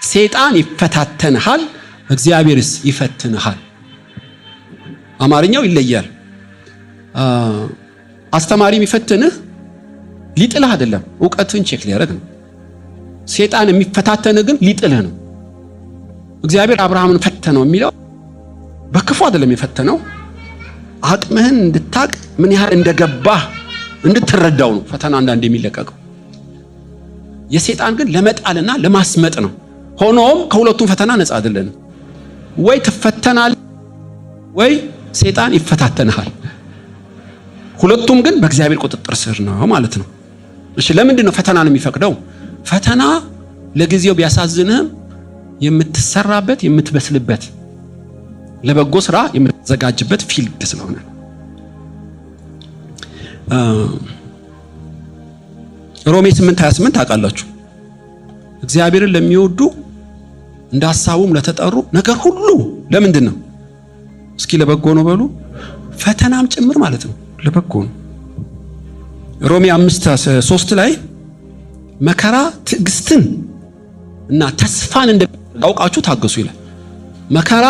ሰይጣን ይፈታተንሃል፣ እግዚአብሔርስ ይፈትንሃል። አማርኛው ይለያል። አስተማሪ የሚፈትንህ ሊጥልህ አይደለም፣ ዕውቀትን ቼክ ሊያደርግ ነው። ሰይጣን የሚፈታተንህ ግን ሊጥልህ ነው። እግዚአብሔር አብርሃምን ፈተነው የሚለው በክፉ አይደለም የፈተነው፣ አቅምህን እንድታቅ ምን ያህል እንደገባህ እንድትረዳው ነው ፈተና አንዳንዴ የሚለቀቀው። የሰይጣን ግን ለመጣልና ለማስመጥ ነው። ሆኖም ከሁለቱም ፈተና ነፃ አይደለም። ወይ ትፈተናለህ ወይ ሰይጣን ይፈታተንሃል። ሁለቱም ግን በእግዚአብሔር ቁጥጥር ስር ነው ማለት ነው። እሺ ለምንድን ነው ፈተናን የሚፈቅደው? ፈተና ለጊዜው ቢያሳዝንህም የምትሰራበት የምትበስልበት ለበጎ ስራ የምትዘጋጅበት ፊልድ ስለሆነ ሮሜ 8:28 ታውቃላችሁ። እግዚአብሔርን ለሚወዱ እንደ ሐሳቡም ለተጠሩ ነገር ሁሉ ለምንድን ነው? እስኪ ለበጎ ነው በሉ። ፈተናም ጭምር ማለት ነው ለበጎ ነው። ሮሜ 5:3 ላይ መከራ ትዕግስትን እና ተስፋን እንደሚያውቃችሁ ታገሱ ይላል። መከራ